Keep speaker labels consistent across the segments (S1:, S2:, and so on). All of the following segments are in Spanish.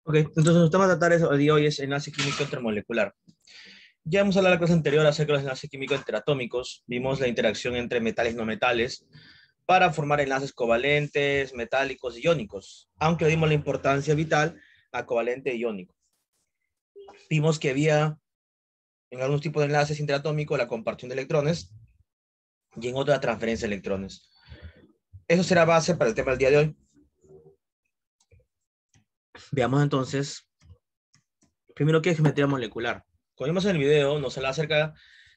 S1: Ok, entonces nuestro tema a tratar el día de hoy es enlace químico intermolecular. Ya hemos hablado en la clase anterior acerca de los enlaces químicos interatómicos. Vimos la interacción entre metales y no metales para formar enlaces covalentes, metálicos y iónicos, aunque le dimos la importancia vital a covalente y iónico. Vimos que había en algunos tipos de enlaces interatómicos la compartión de electrones y en otros la transferencia de electrones. Eso será base para el tema del día de hoy. Veamos entonces, primero, ¿qué es geometría molecular? Como vimos en el video, nos habla acerca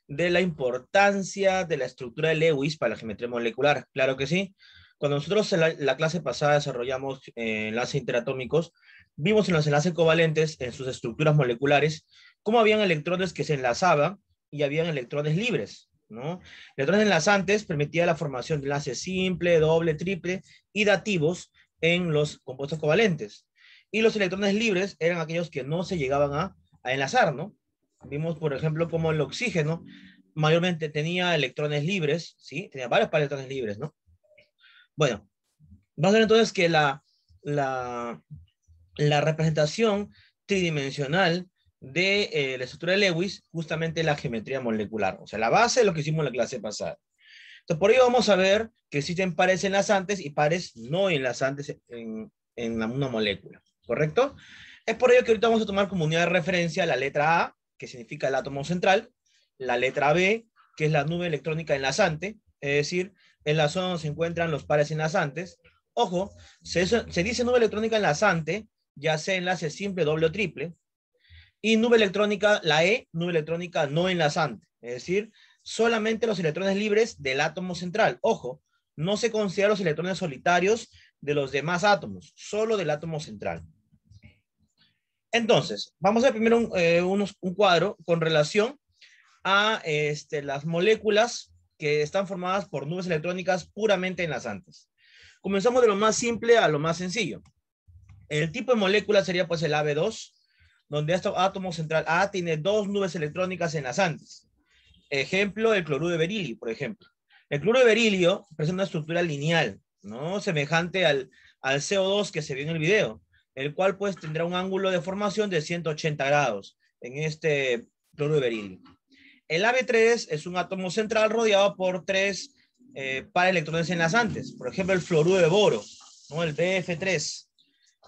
S1: de la importancia de la estructura de Lewis para la geometría molecular. Claro que sí. Cuando nosotros en la clase pasada desarrollamos enlaces interatómicos, vimos en los enlaces covalentes, en sus estructuras moleculares, cómo habían electrones que se enlazaban y habían electrones libres, ¿no? Electrones enlazantes permitían la formación de enlaces simple, doble, triple y dativos en los compuestos covalentes. Y los electrones libres eran aquellos que no se llegaban a enlazar, ¿no? Vimos, por ejemplo, cómo el oxígeno mayormente tenía electrones libres, ¿sí? Tenía varios pares de electrones libres, ¿no? Bueno, vamos a ver entonces que la representación tridimensional de la estructura de Lewis, justamente la geometría molecular, o sea, la base de lo que hicimos en la clase pasada. Entonces, por ello vamos a ver que existen pares enlazantes y pares no enlazantes en una molécula, ¿correcto? Es por ello que ahorita vamos a tomar como unidad de referencia la letra A, que significa el átomo central, la letra B, que es la nube electrónica enlazante, es decir, en la zona donde se encuentran los pares enlazantes. Ojo, se dice nube electrónica enlazante, ya sea enlace simple, doble o triple, y nube electrónica, la E, nube electrónica no enlazante, es decir, solamente los electrones libres del átomo central. Ojo, no se consideran los electrones solitarios de los demás átomos, solo del átomo central. Entonces, vamos a ver primero un cuadro con relación a las moléculas que están formadas por nubes electrónicas puramente enlazantes. Comenzamos de lo más simple a lo más sencillo. El tipo de molécula sería pues el AB2, donde este átomo central A tiene dos nubes electrónicas enlazantes. Ejemplo, el cloruro de berilio, por ejemplo. El cloruro de berilio presenta una estructura lineal, ¿no? Semejante al CO2 que se vio en el video, el cual pues tendrá un ángulo de formación de 180 grados en este cloruro de berilio. El AB3 es un átomo central rodeado por tres pares de electrones enlazantes. Por ejemplo, el fluoruro de boro, ¿no? El BF3.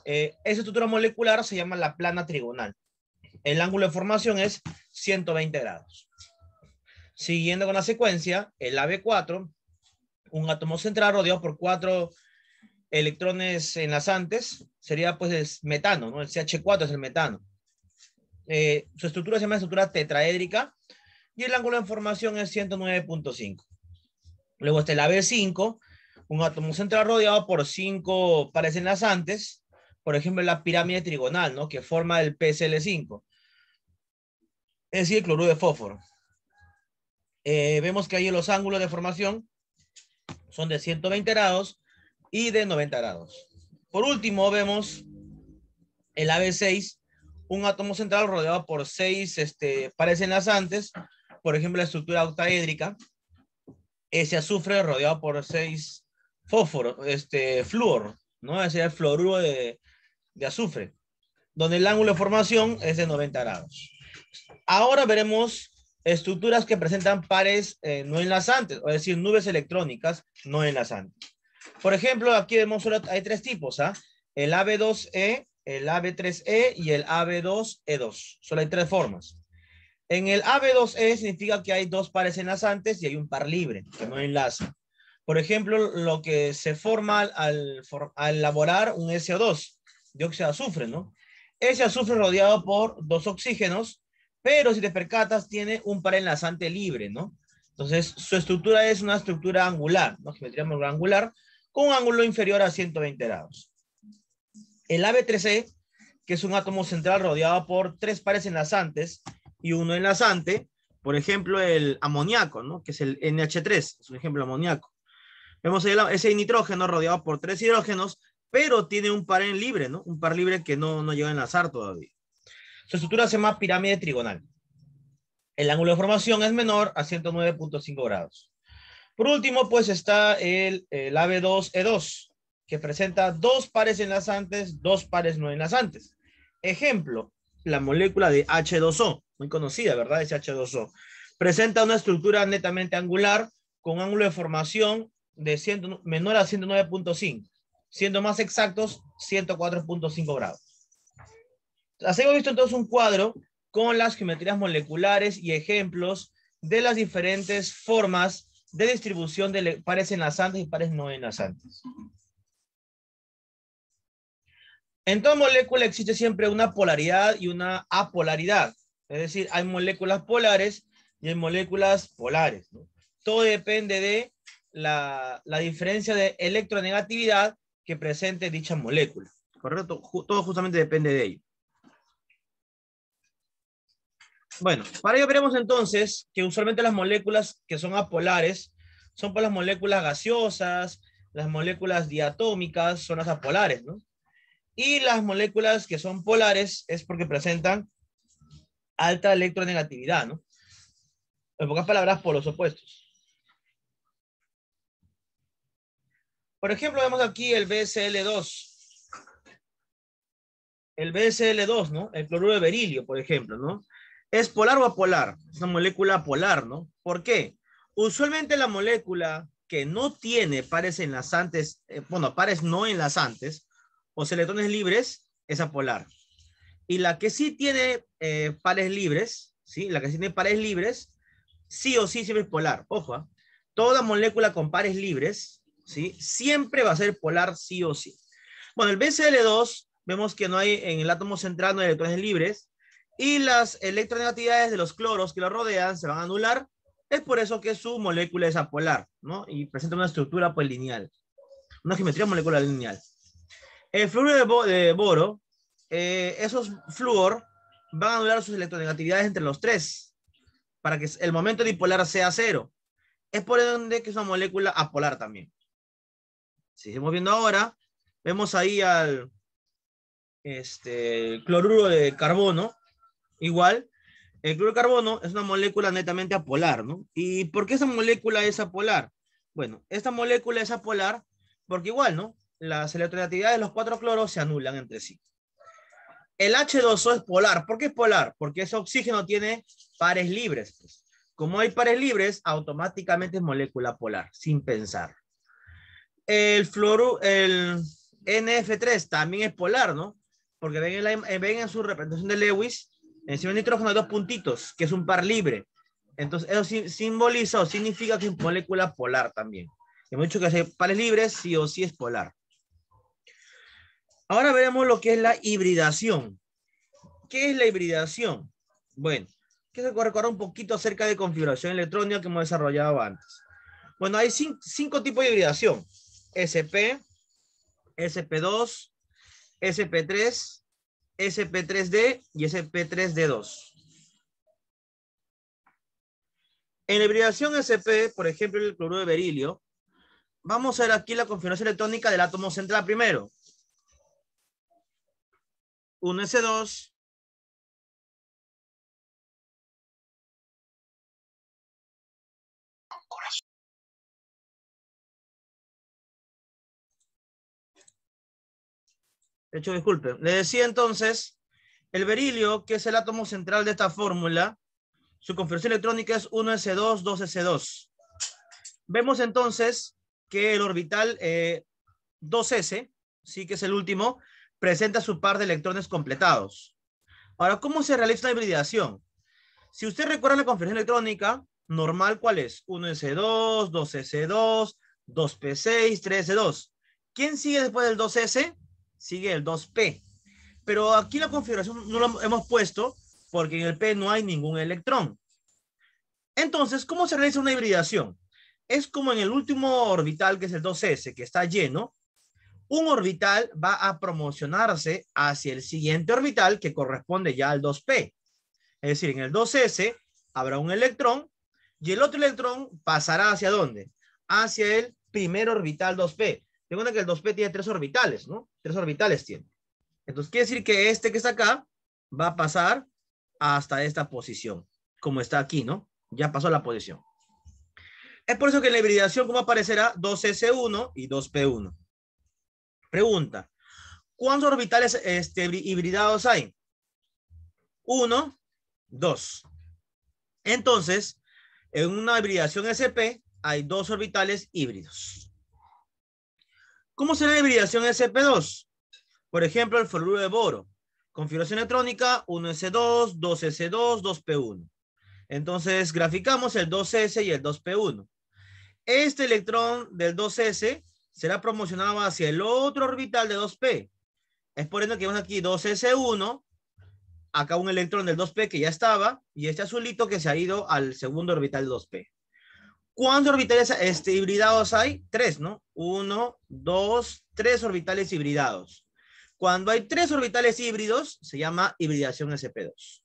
S1: Esa estructura molecular se llama la plana trigonal. El ángulo de formación es 120 grados. Siguiendo con la secuencia, el AB4, un átomo central rodeado por cuatro electrones enlazantes, sería pues el metano, ¿no? El CH4 es el metano. Su estructura se llama estructura tetraédrica y el ángulo de formación es 109.5. Luego está el AB5, un átomo central rodeado por cinco pares enlazantes, por ejemplo la pirámide trigonal, ¿no? Que forma el PCl5, es decir, el cloruro de fósforo. Vemos que ahí los ángulos de formación son de 120 grados y de 90 grados. Por último, vemos el AB6, un átomo central rodeado por seis pares enlazantes, por ejemplo, la estructura octaédrica. Ese azufre rodeado por seis fósforos, flúor, ¿no? Ese es el fluoruro de azufre, donde el ángulo de formación es de 90 grados. Ahora veremos estructuras que presentan pares no enlazantes, es decir, nubes electrónicas no enlazantes. Por ejemplo, aquí vemos hay tres tipos, ¿ah? El AB2E, el AB3E y el AB2E2. Solo hay tres formas. En el AB2E significa que hay dos pares enlazantes y hay un par libre, que no enlaza. Por ejemplo, lo que se forma al elaborar un SO2, dióxido de azufre, ¿no? Ese azufre rodeado por dos oxígenos, pero si te percatas, tiene un par enlazante libre, ¿no? Entonces, su estructura es una estructura angular, ¿no? Geometría molecular angular, con un ángulo inferior a 120 grados. El AB3E, que es un átomo central rodeado por tres pares enlazantes y uno enlazante, por ejemplo, el amoníaco, ¿no? Que es el NH3, es un ejemplo de amoníaco. Vemos ahí ese nitrógeno rodeado por tres hidrógenos, pero tiene un par en libre, ¿no? Un par libre que no llega a enlazar todavía. Su estructura se llama pirámide trigonal. El ángulo de formación es menor a 109.5 grados. Por último, pues está el AB2E2, que presenta dos pares enlazantes, dos pares no enlazantes. Ejemplo, la molécula de H2O, muy conocida, ¿verdad? Es H2O. Presenta una estructura netamente angular con ángulo de formación de menor a 109.5, siendo más exactos 104.5 grados. Así hemos visto entonces un cuadro con las geometrías moleculares y ejemplos de las diferentes formas de distribución de pares enlazantes y pares no enlazantes. En toda molécula existe siempre una polaridad y una apolaridad. Es decir, hay moléculas polares y hay moléculas polares, ¿no? Todo depende de la diferencia de electronegatividad que presente dicha molécula. ¿Correcto? Todo justamente depende de ello. Bueno, para ello veremos entonces que usualmente las moléculas que son apolares son por las moléculas gaseosas, las moléculas diatómicas son las apolares, ¿no? Y las moléculas que son polares es porque presentan alta electronegatividad, ¿no? En pocas palabras, por los opuestos. Por ejemplo, vemos aquí el BSL2. El BSL2, ¿no? El cloruro de berilio, por ejemplo, ¿no? ¿Es polar o apolar? Es una molécula polar, ¿no? ¿Por qué? Usualmente la molécula que no tiene pares enlazantes, pares no enlazantes, o electrones libres, es apolar. Y la que sí tiene pares libres, ¿sí? La que sí tiene pares libres, sí o sí siempre es polar. Ojo, ¿eh? Toda molécula con pares libres, ¿sí? Siempre va a ser polar sí o sí. Bueno, el BCl2, vemos que no hay, en el átomo central no hay electrones libres, y las electronegatividades de los cloros que lo rodean se van a anular. Es por eso que su molécula es apolar, ¿no? Y presenta una estructura pues lineal, una geometría molecular lineal. El fluoruro de boro, esos flúor van a anular sus electronegatividades entre los tres para que el momento dipolar sea cero. Es por ende que es una molécula apolar también. Si seguimos viendo ahora, vemos ahí al cloruro de carbono. Igual, el cloruro de carbono es una molécula netamente apolar, ¿no? ¿Y por qué esa molécula es apolar? Bueno, esta molécula es apolar porque igual, ¿no? Las electronegatividades de los cuatro cloros se anulan entre sí. El H2O es polar. ¿Por qué es polar? Porque ese oxígeno tiene pares libres. Pues. Como hay pares libres, automáticamente es molécula polar, sin pensar. El NF3 también es polar, ¿no? Porque ven en su representación de Lewis, encima del nitrógeno hay dos puntitos, que es un par libre. Entonces, eso simboliza o significa que es molécula polar también. Hemos dicho que hay pares libres, sí o sí es polar. Ahora veremos lo que es la hibridación. ¿Qué es la hibridación? Bueno, quiero recordar un poquito acerca de configuración electrónica que hemos desarrollado antes. Bueno, hay cinco tipos de hibridación. SP, SP2, SP3, SP3D y SP3D2. En la hibridación SP, por ejemplo, el cloruro de berilio, vamos a ver aquí la configuración electrónica del átomo central primero. 1s2, de hecho, disculpen. Le decía entonces, el berilio, que es el átomo central de esta fórmula, su configuración electrónica es 1s2, 2s2. Vemos entonces que el orbital 2s, sí que es el último, presenta su par de electrones completados. Ahora, ¿cómo se realiza una hibridación? Si usted recuerda la configuración electrónica, normal, ¿cuál es? 1s2, 2s2, 2p6, 3s2. ¿Quién sigue después del 2s? Sigue el 2p. Pero aquí la configuración no lo hemos puesto porque en el p no hay ningún electrón. Entonces, ¿cómo se realiza una hibridación? Es como en el último orbital, que es el 2s, que está lleno, un orbital va a promocionarse hacia el siguiente orbital que corresponde ya al 2p. Es decir, en el 2s habrá un electrón y el otro electrón pasará ¿hacia dónde? Hacia el primer orbital 2p. Ten en cuenta que el 2p tiene 3 orbitales, ¿no? 3 orbitales tiene. Entonces quiere decir que este que está acá va a pasar hasta esta posición, como está aquí, ¿no? Ya pasó la posición. Es por eso que en la hibridación, ¿cómo aparecerá? 2s1 y 2p1. Pregunta, ¿Cuántos orbitales hibridados hay? 1, 2. Entonces, en una hibridación sp hay 2 orbitales híbridos. ¿Cómo será la hibridación sp2? Por ejemplo, el fluoruro de boro. Configuración electrónica, 1s2, 2s2, 2p1. Entonces, graficamos el 2s y el 2p1. Este electrón del 2s será promocionado hacia el otro orbital de 2p. Es por ende que vemos aquí 2s1, acá un electrón del 2p que ya estaba, y este azulito que se ha ido al segundo orbital de 2p. ¿Cuántos orbitales hibridados hay? 3, ¿no? 1, 2, 3 orbitales hibridados. Cuando hay 3 orbitales híbridos, se llama hibridación sp2.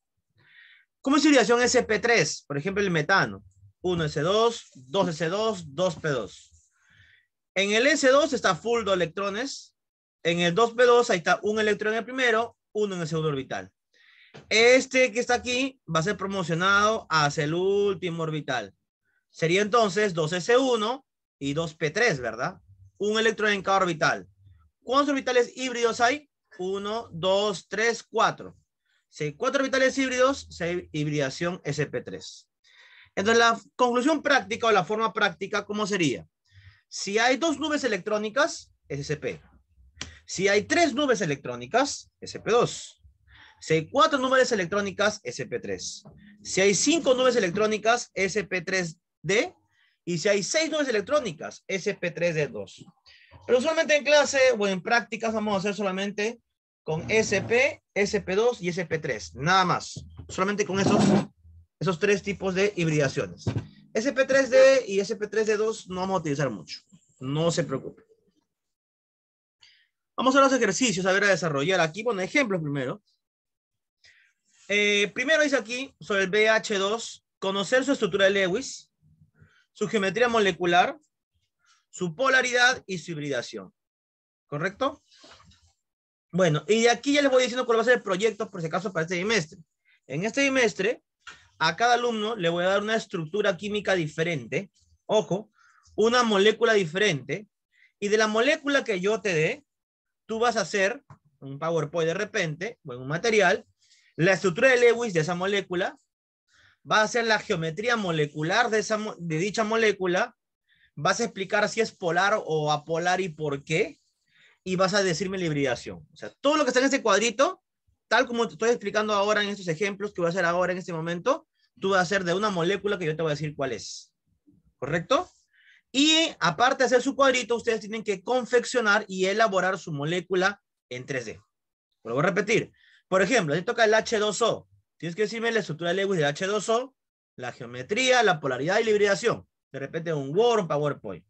S1: ¿Cómo es hibridación sp3? Por ejemplo, el metano. 1s2, 2s2, 2p2. En el s2 está full de electrones. En el 2p2 ahí está un electrón en el primero, uno en el segundo orbital. Este que está aquí va a ser promocionado hacia el último orbital. Sería entonces 2s1 y 2p3, ¿verdad? Un electrón en cada orbital. ¿Cuántos orbitales híbridos hay? 1, 2, 3, 4. Si hay 4 orbitales híbridos, se hibridación sp3. Entonces, la conclusión práctica o la forma práctica, ¿cómo sería? Si hay 2 nubes electrónicas, es sp. Si hay 3 nubes electrónicas, sp2. Si hay 4 nubes electrónicas, sp3. Si hay 5 nubes electrónicas, sp3d. Y si hay 6 nubes electrónicas, sp3d2. Pero usualmente en clase o en prácticas vamos a hacer solamente con sp, sp2 y sp3. Nada más. Solamente con esos 3 tipos de hibridaciones. sp3d y sp3d2 no vamos a utilizar mucho. No se preocupe. Vamos a los ejercicios, a ver, a desarrollar aquí. Bueno, ejemplos primero. Primero dice aquí, sobre el BH2, conocer su estructura de Lewis, su geometría molecular, su polaridad y su hibridación. ¿Correcto? Bueno, y de aquí ya les voy diciendo cuál va a ser el proyecto, por si acaso, para este trimestre. En este trimestre, a cada alumno le voy a dar una estructura química diferente. Ojo, una molécula diferente. Y de la molécula que yo te dé, tú vas a hacer un PowerPoint de repente, o en un material, la estructura de Lewis de esa molécula, va a ser la geometría molecular de dicha molécula, vas a explicar si es polar o apolar y por qué, y vas a decirme la hibridación. O sea, todo lo que está en este cuadrito, tal como te estoy explicando ahora en estos ejemplos que voy a hacer ahora en este momento, tú vas a hacer de una molécula que yo te voy a decir cuál es. ¿Correcto? Y aparte de hacer su cuadrito, ustedes tienen que confeccionar y elaborar su molécula en 3D. Lo voy a repetir. Por ejemplo, si toca el H2O, tienes que decirme la estructura de Lewis del H2O, la geometría, la polaridad y la hibridación. De repente un Word, un PowerPoint.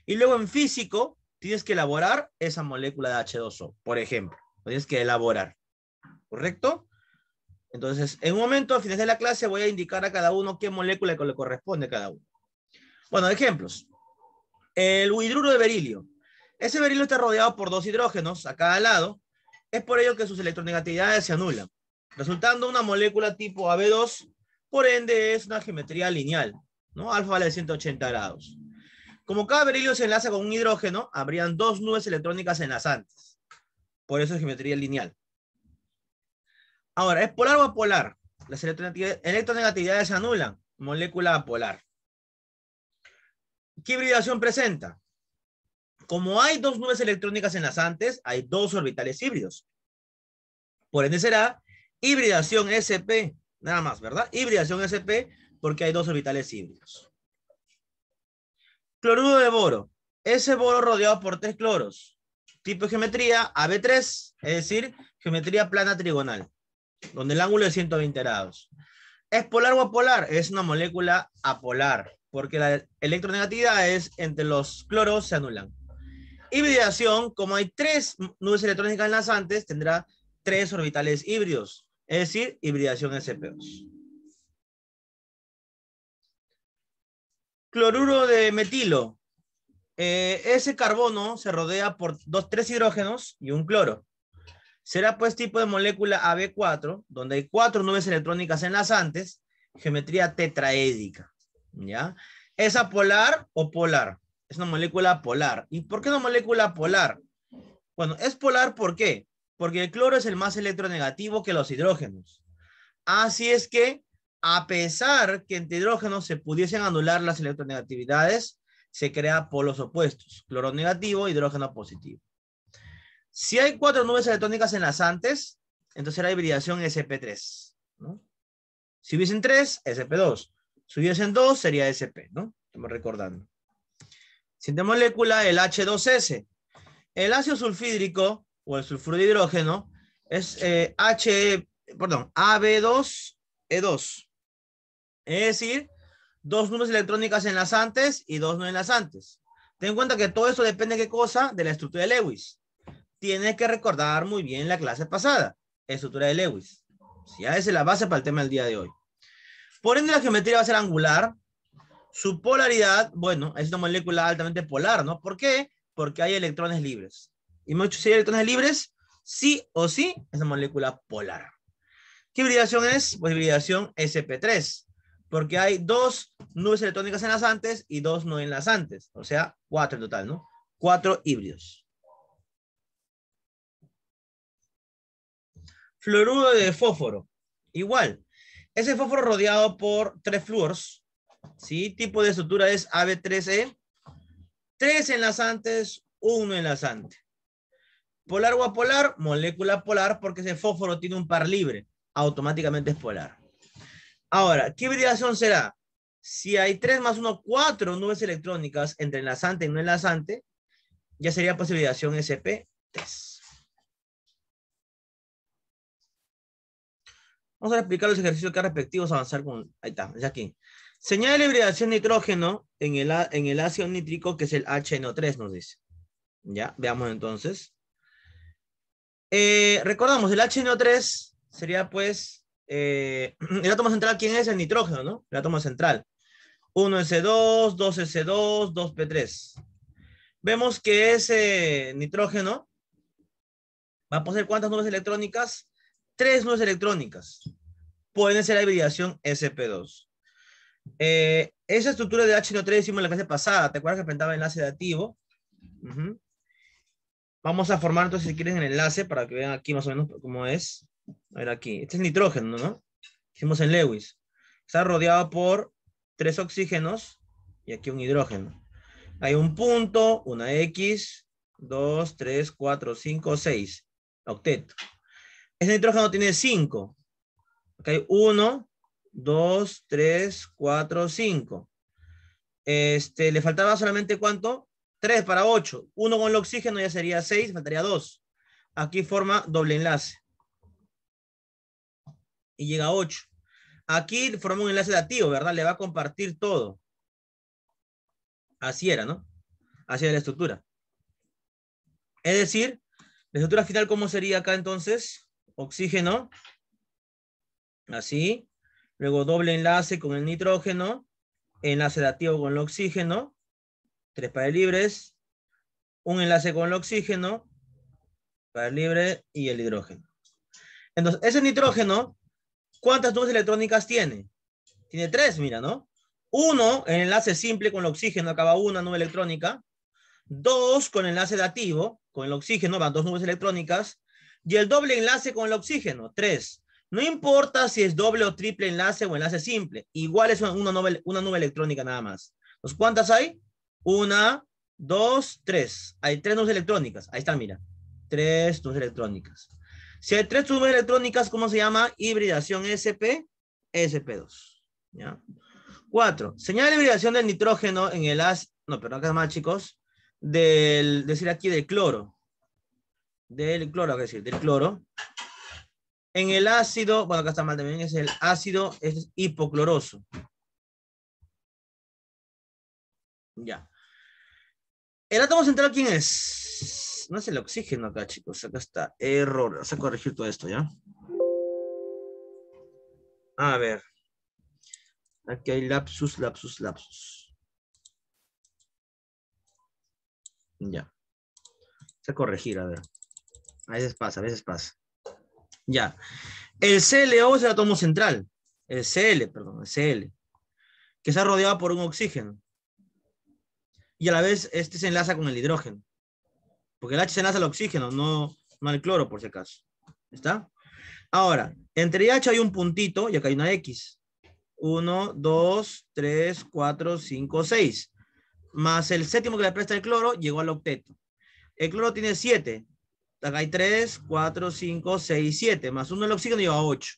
S1: Y luego en físico, tienes que elaborar esa molécula de H2O, por ejemplo. Lo tienes que elaborar. ¿Correcto? Entonces, en un momento, al final de la clase, voy a indicar a cada uno qué molécula le corresponde a cada uno. Bueno, ejemplos. El hidruro de berilio. Ese berilio está rodeado por 2 hidrógenos a cada lado. Es por ello que sus electronegatividades se anulan, resultando una molécula tipo AB2, por ende es una geometría lineal, ¿no? Alfa vale 180 grados. Como cada berilio se enlaza con un hidrógeno, habrían 2 nubes electrónicas enlazantes. Por eso es geometría lineal. Ahora, ¿es polar o apolar? Las electronegatividades se anulan. Molécula apolar. ¿Qué hibridación presenta? Como hay 2 nubes electrónicas enlazantes, hay 2 orbitales híbridos. Por ende será hibridación sp, nada más, ¿verdad? Hibridación sp porque hay 2 orbitales híbridos. Cloruro de boro. Ese boro rodeado por 3 cloros. Tipo de geometría AB3, es decir, geometría plana trigonal, donde el ángulo es 120 grados. ¿Es polar o apolar? Es una molécula apolar, porque la electronegatividad es entre los cloros se anulan. Hibridación, como hay 3 nubes electrónicas enlazantes, tendrá 3 orbitales híbridos, es decir, hibridación sp2. Cloruro de metilo. Ese carbono se rodea por 3 hidrógenos y un cloro. Será pues tipo de molécula AB4, donde hay 4 nubes electrónicas enlazantes, geometría tetraédrica. ¿Ya? ¿Es apolar o polar? Es una molécula polar. ¿Y por qué una molécula polar? Bueno, es polar, ¿por qué? Porque el cloro es el más electronegativo que los hidrógenos. Así es que, a pesar que entre hidrógenos se pudiesen anular las electronegatividades, se crea polos opuestos, cloro negativo, hidrógeno positivo. Si hay 4 nubes electrónicas enlazantes, entonces será hibridación sp3, ¿no? Si hubiesen 3, sp2. Si hubiesen 2, sería sp, ¿no? Estamos recordando. Siguiente molécula, el H2S. El ácido sulfídrico, o el sulfuro de hidrógeno, es AB2E2. Es decir, 2 nubes electrónicas enlazantes y 2 no enlazantes. Ten en cuenta que todo esto depende de qué cosa, de la estructura de Lewis. Tienes que recordar muy bien la clase pasada, estructura de Lewis. Ya esa es la base para el tema del día de hoy. Por ende, la geometría va a ser angular. Su polaridad, bueno, es una molécula altamente polar, ¿no? ¿Por qué? Porque hay electrones libres. Y muchos, si hay electrones libres, sí o sí, es una molécula polar. ¿Qué hibridación es? Pues hibridación sp3. Porque hay 2 nubes electrónicas enlazantes y 2 no enlazantes. O sea, 4 en total, ¿no? 4 híbridos. Fluoruro de fósforo. Igual. Ese fósforo rodeado por 3 flúors. ¿Sí? Tipo de estructura es AB3E. 3 enlazantes, 1 enlazante. Polar o apolar, molécula polar, porque ese fósforo tiene un par libre. Automáticamente es polar. Ahora, ¿qué hibridación será? Si hay 3 más 1, 4 nubes electrónicas entre enlazante y no enlazante, ya sería pues hibridación sp3. Vamos a explicar los ejercicios que respectivos, avanzar con... Ahí está, es aquí. Señala la hibridación nitrógeno en el ácido nítrico, que es el HNO3, nos dice. Ya, veamos entonces. Recordamos, el HNO3 sería pues... el átomo central, ¿quién es? El nitrógeno, ¿no? El átomo central. 1s2, 2s2, 2p3. Vemos que ese nitrógeno va a poseer ¿cuántas nubes electrónicas? 3 nubes electrónicas. Puede ser la hibridación sp2. Esa estructura de HNO3 hicimos en la clase pasada. ¿Te acuerdas que presentaba enlace de activo? Vamos a formar entonces, si quieren, el enlace para que vean aquí más o menos cómo es. A ver aquí. Este es nitrógeno, ¿no? Hicimos en Lewis. Está rodeado por 3 oxígenos y aquí un hidrógeno. Hay un punto, una X, 2, 3, 4, 5, 6. Octeto. Este nitrógeno tiene 5. Acá hay 1, 2, 3, 4, 5. Le faltaba solamente ¿cuánto? 3 para 8. 1 con el oxígeno ya sería 6, faltaría 2. Aquí forma doble enlace. Y llega a 8. Aquí forma un enlace dativo, ¿verdad? Le va a compartir todo. Así era, ¿no? Así era la estructura. Es decir, la estructura final, ¿cómo sería acá entonces? Oxígeno. Así. Luego doble enlace con el nitrógeno. Enlace dativo con el oxígeno. 3 pares libres. Un enlace con el oxígeno. Par libre y el hidrógeno. Entonces, ese nitrógeno, ¿cuántas nubes electrónicas tiene? Tiene 3, mira, ¿no? 1 en enlace simple con el oxígeno, acaba una nube electrónica. 2 con enlace dativo, con el oxígeno, van 2 nubes electrónicas. Y el doble enlace con el oxígeno, 3. No importa si es doble o triple enlace o enlace simple. Igual es una nube electrónica nada más. Entonces, ¿cuántas hay? 1, 2, 3. Hay 3 nubes electrónicas. Ahí están, mira. 3 nubes electrónicas. Si hay 3 nubes electrónicas, ¿cómo se llama? Hibridación sp, sp2. ¿Ya? 4. Señala la hibridación del nitrógeno en el ácido. No, pero acá más, chicos. Decir aquí del cloro. Del cloro, es decir, del cloro. En el ácido, bueno, acá está mal también, es el ácido, es hipocloroso. Ya. ¿El átomo central quién es? No es el oxígeno acá, chicos. Acá está. Error. Vamos a corregir todo esto, ¿ya? A ver. Aquí hay lapsus, lapsus, lapsus. Ya. Vamos a corregir, a ver. A veces pasa, a veces pasa. Ya. El CLO es el átomo central. El Cl, perdón, el Cl. Que está rodeado por un oxígeno. Y a la vez este se enlaza con el hidrógeno. Porque el H se enlaza al oxígeno, no al cloro, por si acaso. ¿Está? Ahora, entre H hay un puntito y acá hay una X. 1, 2, 3, 4, 5, 6. Más el séptimo que le presta el cloro, llegó al octeto. El cloro tiene 7. Acá hay 3, 4, 5, 6, 7. Más 1 el oxígeno lleva 8.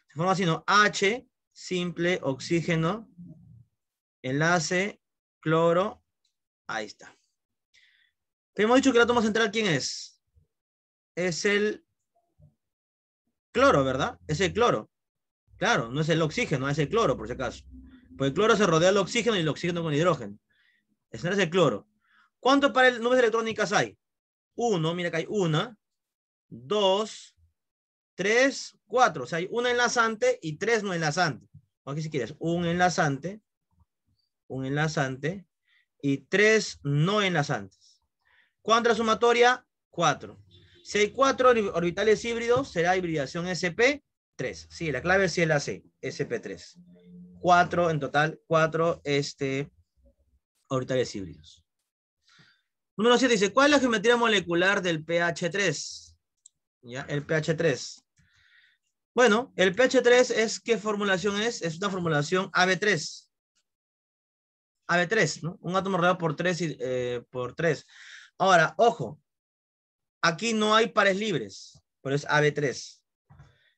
S1: Se forma así, ¿no? H, simple, oxígeno, enlace, cloro. Ahí está. Te hemos dicho que el átomo central, ¿quién es? Es el cloro, ¿verdad? Es el cloro. Claro, no es el oxígeno, es el cloro, por si acaso. Pues el cloro se rodea del oxígeno y el oxígeno con hidrógeno. Ese no es el cloro. ¿Cuántos nubes electrónicas hay? 1, mira que hay 1, 2, 3, 4. O sea, hay una enlazante y 3 no enlazantes. Aquí si quieres, un enlazante y 3 no enlazantes. ¿Cuánta sumatoria? 4. Si hay 4 orbitales híbridos, será hibridación sp3. Sí, la clave sí es la C, sp3. 4 en total, 4 orbitales híbridos. Número 7 dice, ¿cuál es la geometría molecular del pH3? ¿Ya? El pH3. Bueno, el pH3 es, ¿qué formulación es? Es una formulación AB3. AB3, ¿no? Un átomo rodeado por 3 por 3. Ahora, ojo, aquí no hay pares libres, pero es AB3.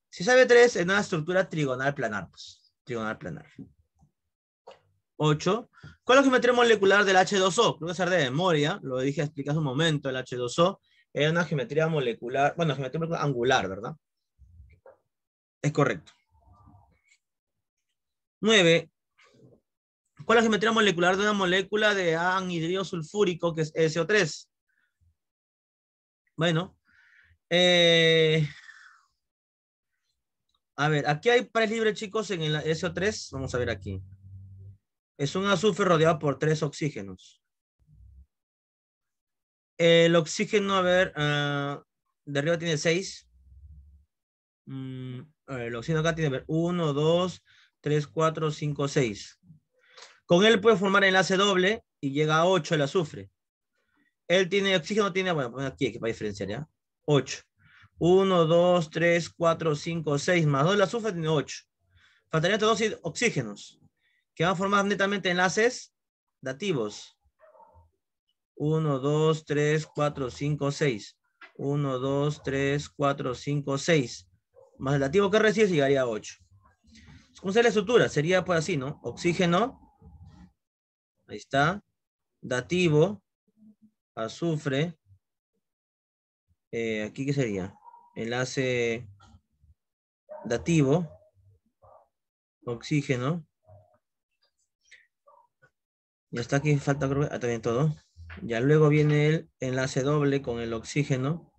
S1: Si es AB3, es una estructura trigonal planar, pues. Trigonal planar. 8. ¿Cuál es la geometría molecular del H2O? Creo que ser de memoria, lo dije, expliqué hace un momento, el H2O es una geometría molecular, bueno, geometría molecular angular, ¿verdad? Es correcto. 9. ¿Cuál es la geometría molecular de una molécula de anhidrido sulfúrico que es SO3? Bueno, a ver, aquí hay pares libres, chicos, en el SO3. Vamos a ver aquí. Es un azufre rodeado por 3 oxígenos. El oxígeno, a ver, de arriba tiene 6. El oxígeno acá tiene, a ver, 1, 2, 3, 4, 5, 6. Con él puede formar enlace doble y llega a 8 el azufre. Él tiene, oxígeno tiene, bueno, aquí para diferenciar, ¿ya? 8. 1, 2, 3, 4, 5, 6 más 2 el azufre tiene 8. Faltarían estos 2 oxígenos que van a formar netamente enlaces dativos. 1, 2, 3, 4, 5, 6. 1, 2, 3, 4, 5, 6. Más el dativo que recibe llegaría a 8. ¿Cómo sería la estructura? Sería pues así, ¿no? Oxígeno. Ahí está. Dativo. Azufre. Aquí, ¿qué sería? Enlace dativo. Oxígeno. Ya está aquí, falta creo que también todo. Ya luego viene el enlace doble con el oxígeno.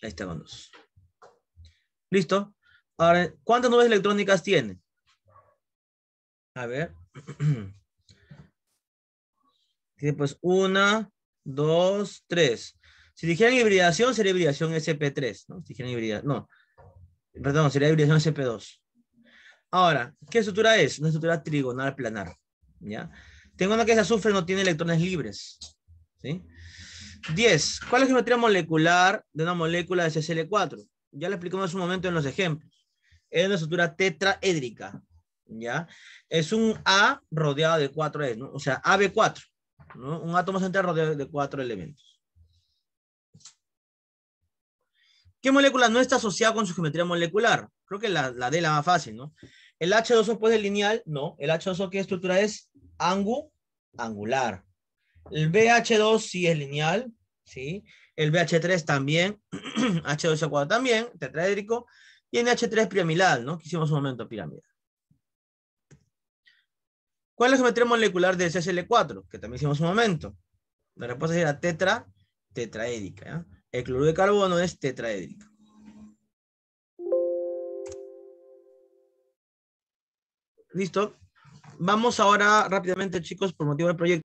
S1: Ahí está, vamos. ¿Listo? Ahora, ¿cuántas nubes electrónicas tiene? A ver. Tiene pues 1, 2, 3. Si dijeran hibridación, sería hibridación SP3, ¿no? Si dijeran hibridación, no. Perdón, sería hibridación SP2. Ahora, ¿qué estructura es? Una estructura trigonal planar. ¿Ya? Tengo una que es azufre, no tiene electrones libres. ¿Sí? 10. ¿Cuál es la geometría molecular de una molécula de CCl4? Ya lo explicamos en su momento en los ejemplos. Es una estructura tetraédrica. ¿Ya? Es un A rodeado de 4 E, ¿no? O sea, AB4. ¿No? Un átomo central rodeado de 4 elementos. ¿Qué molécula no está asociada con su geometría molecular? Creo que la D la más fácil, ¿no? ¿El H2O pues es lineal? No. ¿El H2O qué estructura es? Angular. El BH2 sí es lineal, ¿sí? El BH3 también. H2O4 también, tetraédrico. Y NH3 piramidal, ¿no? Que hicimos un momento piramidal. ¿Cuál es la geometría molecular de CCl4? Que también hicimos un momento. La respuesta sería tetraédrica. ¿Ya? El cloruro de carbono es tetraédrico. ¿Listo? Vamos ahora rápidamente, chicos, por motivo del proyecto.